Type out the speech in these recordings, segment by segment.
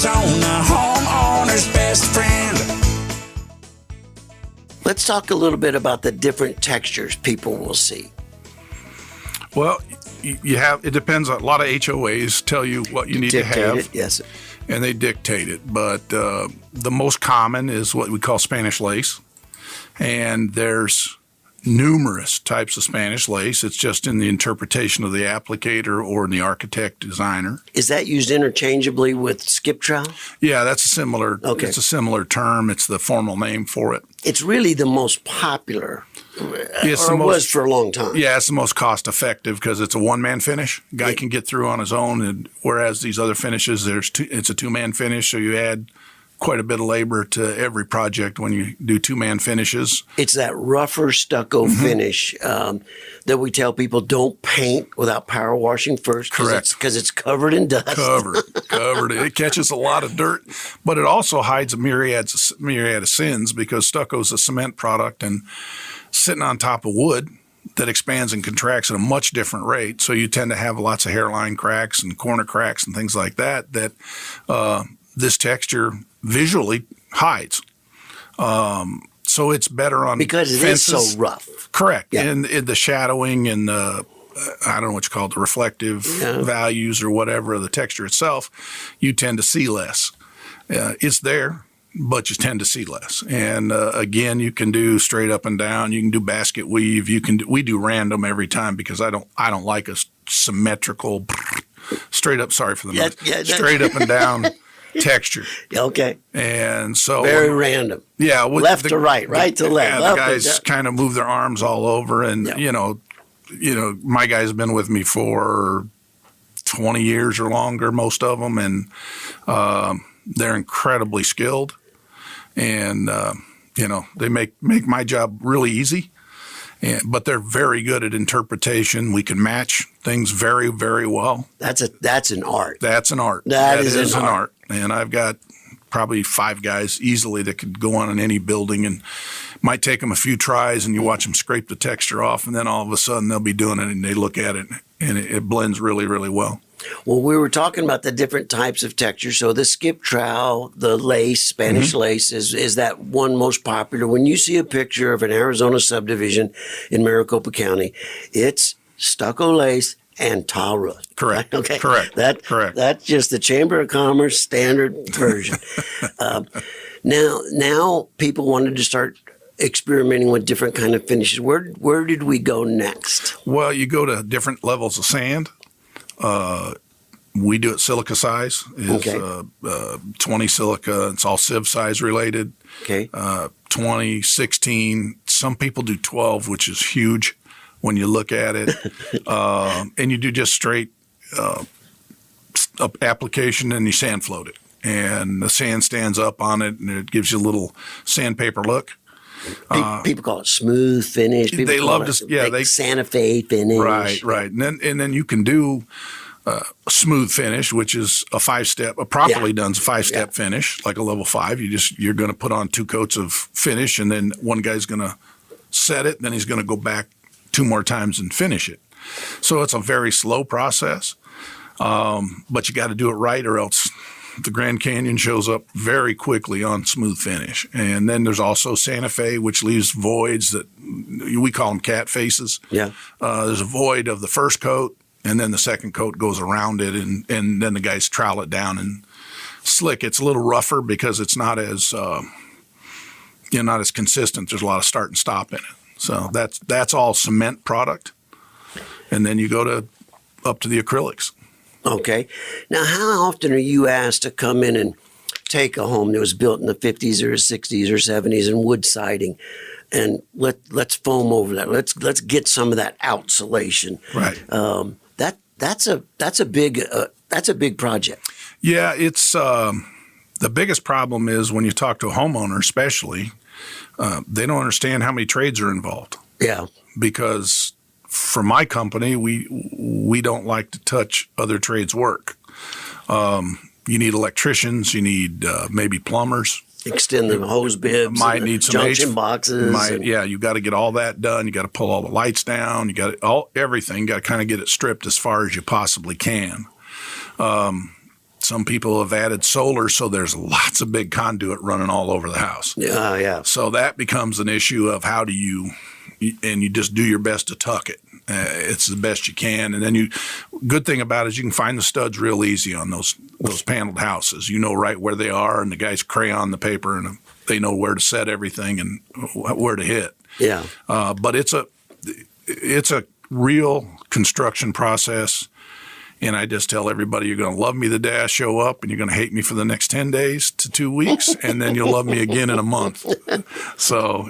Arizona, homeowner's best friend. Let's talk a little bit about the different textures people will see. Well, it depends. A lot of HOAs tell you what you need to have. Dictate it, yes. And they dictate it. But the most common is what we call Spanish lace. And there's numerous types of Spanish lace. It's just in the interpretation of the applicator or in the architect designer. Is that used interchangeably with skip trowel? Yeah, that's a similar. Okay. It's a similar term. It's the formal name for it. It's really the most popular, It's or the it most, was for a long time. Yeah, it's the most cost effective because it's a one-man finish. Guy can get through on his own, and whereas these other finishes, it's a two-man finish, so you add quite a bit of labor to every project when you do two-man finishes. It's that rougher stucco finish that we tell people don't paint without power washing first. Correct. Because it's covered in dust. Covered. It catches a lot of dirt, but it also hides a myriad of sins because stucco is a cement product and sitting on top of wood that expands and contracts at a much different rate. So you tend to have lots of hairline cracks and corner cracks and things like that this texture visually hides. So it's better on because it fences. is so rough. Correct. Yeah. And the shadowing and the, I don't know what you call it, the reflective values or whatever of the texture itself, you tend to see less. It's there, but you tend to see less. And again, you can do straight up and down. You can do basket weave. We do random every time because I don't like a symmetrical straight up. Sorry for the noise. Straight up and down texture. Okay. And so very random. Yeah, left to right, right to left. Yeah, the guys kind of move their arms all over, and you know, my guy's been with me for 20 years or longer, most of them, and they're incredibly skilled, and they make my job really easy. But they're very good at interpretation. We can match things very, very well. That's an art. That's an art. That is an art. And I've got probably 5 guys easily that could go on in any building, and might take them a few tries, and you watch them scrape the texture off, and then all of a sudden they'll be doing it, and they look at it, and it blends really, really well. Well, we were talking about the different types of texture. So the skip trowel, the lace, Spanish lace is that one most popular. When you see a picture of an Arizona subdivision in Maricopa County, it's stucco lace and tile roof. Correct. Okay. Correct. Correct. That's just the Chamber of Commerce standard version. Now people wanted to start experimenting with different kind of finishes. Where did we go next? Well, you go to different levels of sand. We do it silica size. It's 20 silica. It's all sieve size related. Okay. 20, 16. Some people do 12, which is huge when you look at it. And you do just straight application, and you sand float it. And the sand stands up on it, and it gives you a little sandpaper look. People call it smooth finish. People call it Santa Fe finish. Right. And then you can do a smooth finish, which is a 5-step. A properly done 5-step finish, like a level 5. You're going to put on 2 coats of finish, and then one guy's going to set it, then he's going to go back 2 more times and finish it. So it's a very slow process, but you got to do it right, or else the Grand Canyon shows up very quickly on smooth finish. And then there's also Santa Fe, which leaves voids that we call them cat faces. Yeah. There's a void of the first coat, and then the second coat goes around it, and then the guys trowel it down and slick. It's a little rougher because it's not as not as consistent. There's a lot of start and stop in it. So that's all cement product. And then you go up to the acrylics. Okay. Now, how often are you asked to come in and take a home that was built in the 50s or 60s or 70s and wood siding, and let's foam over that. Let's get some of that outsulation. Right. That's a big project. Yeah, it's the biggest problem is when you talk to a homeowner, especially, they don't understand how many trades are involved. Yeah. Because for my company, we don't like to touch other trades' work. You need electricians. You need maybe plumbers. Extend the hose bibs. Might need some junction boxes. You got to get all that done. You got to pull all the lights down. You got everything. You got to kind of get it stripped as far as you possibly can. Some people have added solar, so there's lots of big conduit running all over the house. Yeah. So that becomes an issue of how do you just do your best to tuck it. It's the best you can. And then good thing about it is you can find the studs real easy on those paneled houses. You know right where they are, and the guys crayon the paper, and they know where to set everything and where to hit. Yeah. But it's a real construction process. And I just tell everybody, you're going to love me the day I show up, and you're going to hate me for the next 10 days to 2 weeks, and then you'll love me again in a month. So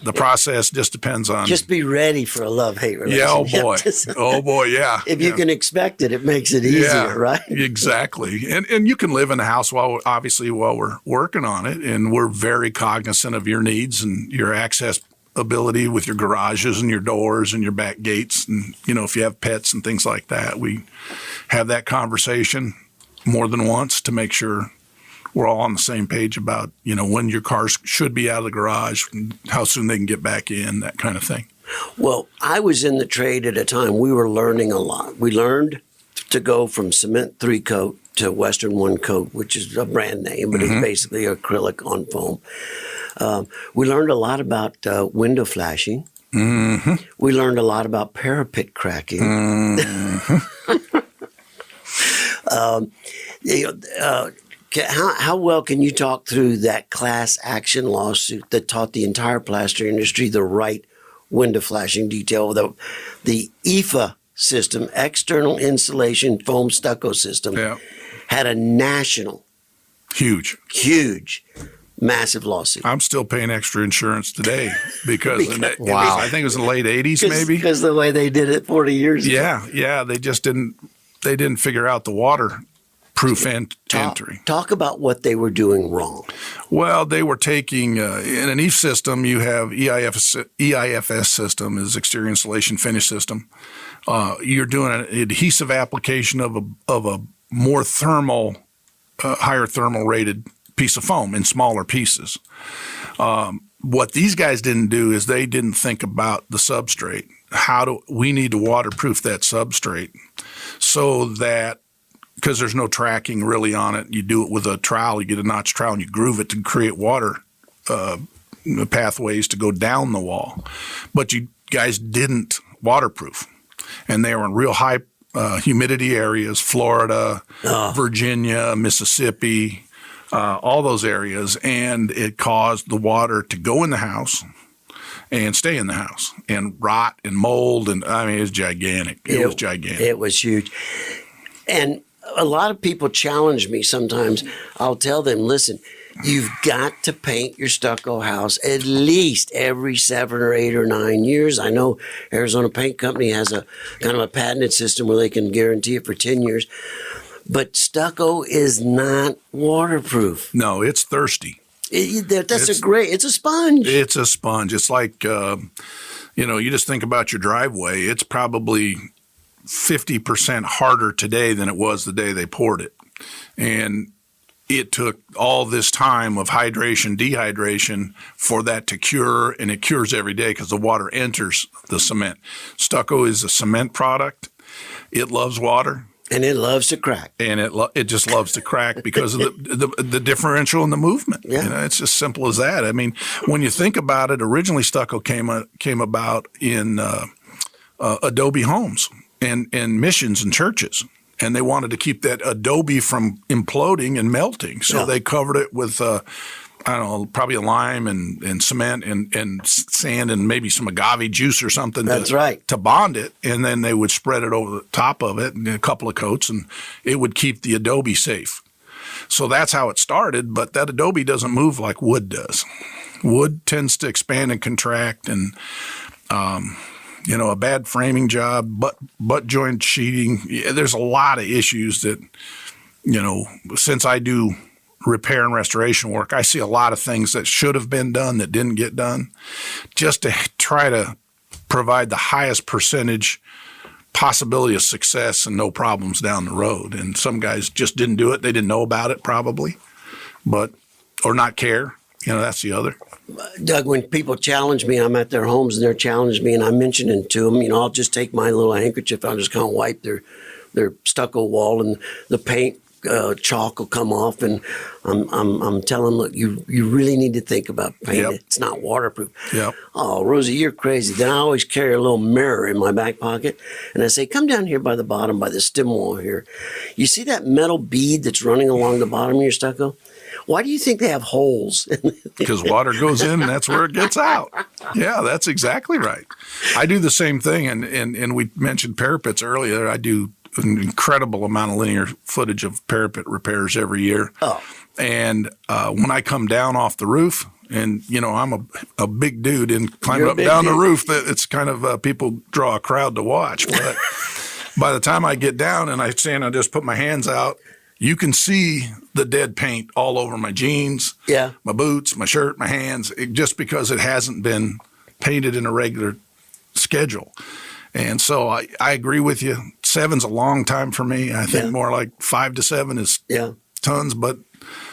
the process just depends on. Just be ready for a love-hate relationship. Yeah, oh boy. Oh boy, yeah. If you can expect it, it makes it easier, right? Exactly. And you can live in the house while we're working on it, and we're very cognizant of your needs and your access ability with your garages and your doors and your back gates. And, if you have pets and things like that, we have that conversation more than once to make sure we're all on the same page about, when your cars should be out of the garage, and how soon they can get back in, that kind of thing. Well, I was in the trade at a time. We were learning a lot. We learned to go from cement 3-coat to Western 1-coat, which is a brand name, but it's basically acrylic on foam. We learned a lot about window flashing. Mm-hmm. We learned a lot about parapet cracking. Mm-hmm. How well can you talk through that class action lawsuit that taught the entire plaster industry the right window flashing detail? The Eifs system, external insulation foam stucco system, had a national, huge, massive lawsuit. I'm still paying extra insurance today because wow. I think it was in the late 80s maybe. Because the way they did it 40 years ago. Yeah. They just didn't figure out the waterproof entry. Talk about what they were doing wrong. Well, they were taking, in an Eifs system, you have EIFS system is exterior insulation finish system. You're doing an adhesive application of a more higher thermal rated piece of foam in smaller pieces. What these guys didn't do is they didn't think about the substrate. We need to waterproof that substrate so that, because there's no tracking really on it, you do it with a trowel, you get a notch trowel and you groove it to create water pathways to go down the wall. But you guys didn't waterproof. And they were in real high humidity areas, Florida, Virginia, Mississippi, all those areas, and it caused the water to go in the house and stay in the house and rot and mold, and it was gigantic. It was gigantic. It was huge. And a lot of people challenge me sometimes. I'll tell them, listen, you've got to paint your stucco house at least every 7 or 8 or 9 years. I know Arizona Paint Company has a kind of a patented system where they can guarantee it for 10 years. But stucco is not waterproof. No, it's thirsty. It's a sponge. It's a sponge. It's like, you just think about your driveway. It's probably 50% harder today than it was the day they poured it. And it took all this time of hydration, dehydration for that to cure, and it cures every day because the water enters the cement. Stucco is a cement product. It loves water. And it loves to crack. And it just loves to crack because of the differential in the movement. Yeah. It's as simple as that. When you think about it, originally stucco came about in adobe homes and missions and churches. And they wanted to keep that adobe from imploding and melting. So they covered it with probably a lime and cement and sand and maybe some agave juice or something. That's right. To bond it. And then they would spread it over the top of it in a couple of coats, and it would keep the adobe safe. So that's how it started. But that adobe doesn't move like wood does. Wood tends to expand and contract, and a bad framing job, butt joint sheeting. There's a lot of issues that, since I do repair and restoration work, I see a lot of things that should have been done that didn't get done, just to try to provide the highest percentage possibility of success and no problems down the road. And some guys just didn't do it. They didn't know about it probably, or not care. That's the other. Doug, when people challenge me, I'm at their homes and they're challenging me, and I'm mentioning to them, I'll just take my little handkerchief, I'll just kind of wipe their stucco wall, and the paint chalk will come off, and I'm telling them, look, you really need to think about painting. Yep. It's not waterproof. Yep. Oh, Rosie, you're crazy. Then I always carry a little mirror in my back pocket, and I say, come down here by the bottom, by the stem wall here. You see that metal bead that's running along the bottom of your stucco? Why do you think they have holes? Because water goes in and that's where it gets out. Yeah, that's exactly right. I do the same thing, and we mentioned parapets earlier. I do an incredible amount of linear footage of parapet repairs every year. Oh. And when I come down off the roof, and I'm a big dude and climb up down the roof, that it's kind of people draw a crowd to watch. But by the time I get down and I stand, I just put my hands out. You can see the dead paint all over my jeans, my boots, my shirt, my hands, just because it hasn't been painted in a regular schedule. And so I agree with you. 7's a long time for me. I think more like 5 to 7 is tons, but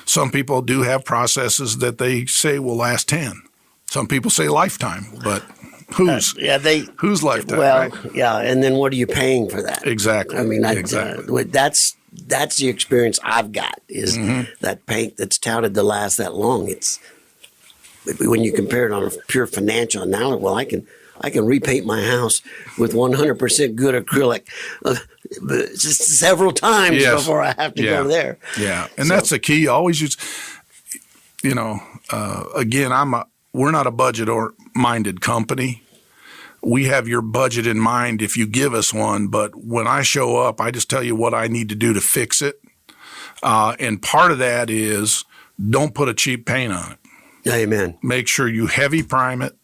some people do have processes that they say will last 10. Some people say lifetime, but whose lifetime? Well, right? yeah, and then what are you paying for that? Exactly. I mean, exactly. That's the experience I've got is that paint that's touted to last that long. It's when you compare it on a pure financial analysis. Well, I can repaint my house with 100% good acrylic several times before I have to go there. Yeah, and that's the key. Always use. Again, we're not a budget or minded company. We have your budget in mind if you give us one, but when I show up, I just tell you what I need to do to fix it. And part of that is don't put a cheap paint on it. Amen. Make sure you heavy prime it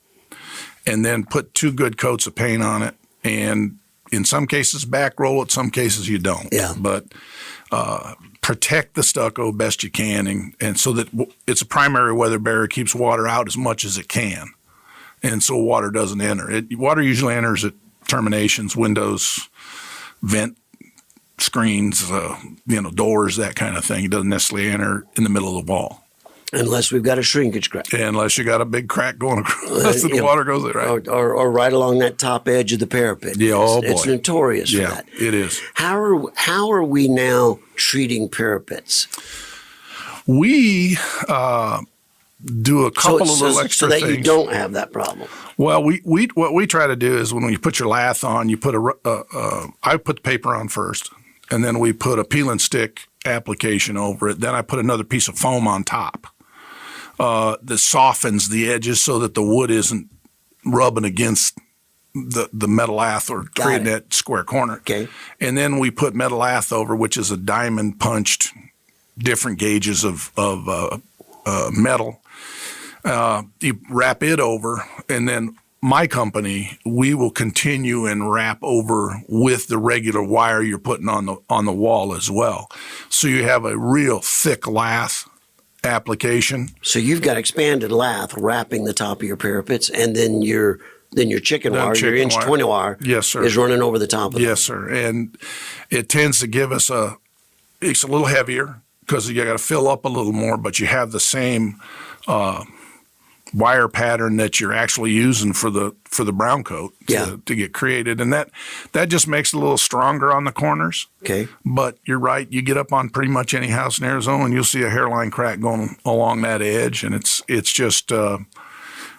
and then put 2 good coats of paint on it. And in some cases, back roll it, some cases you don't. Yeah. But protect the stucco best you can, and so that it's a primary weather barrier, keeps water out as much as it can. And so water doesn't enter. Water usually enters at terminations, windows, vent screens, doors, that kind of thing. It doesn't necessarily enter in the middle of the wall. Unless we've got a shrinkage crack. Unless you got a big crack going across, the water goes in, right? Or right along that top edge of the parapet. Yeah, It's notorious for that. It is. How are we now treating parapets? We do a couple of little extra things. So that things. you don't have that problem. Well, what we try to do is when you put your lath on, you put I put the paper on first, and then we put a peel and stick application over it. Then I put another piece of foam on top that softens the edges so that the wood isn't rubbing against the metal lath or creating that square corner. Okay. And then we put metal lath over, which is a diamond punched different gauges of metal. You wrap it over, and then my company, we will continue and wrap over with the regular wire you're putting on the wall as well. So you have a real thick lath application. So you've got expanded lath wrapping the top of your parapets, and then your chicken wire, your inch 20 wire, yes, sir, is running over the top of it. Yes, sir. And it tends to give us it's a little heavier because you got to fill up a little more, but you have the same wire pattern that you're actually using for the brown coat to get created. And that just makes it a little stronger on the corners. Okay. But you're right. You get up on pretty much any house in Arizona and you'll see a hairline crack going along that edge. And it's just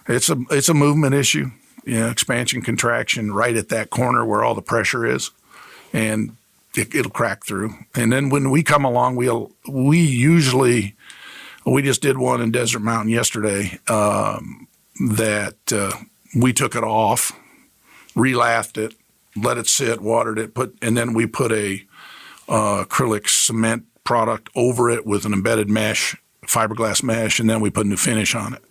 it's a movement issue, expansion, contraction right at that corner where all the pressure is. And it'll crack through. And then when we come along, we just did one in Desert Mountain yesterday that we took it off, relathed it, let it sit, watered it, and then we put a acrylic cement product over it with an embedded mesh, fiberglass mesh, and then we put a new finish on it.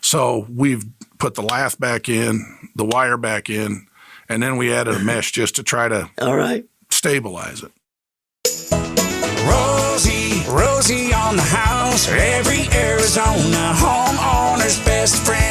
So we've put the lath back in, the wire back in, and then we added a mesh just to try to stabilize it. Rosie on the house, every Arizona homeowner's best friend.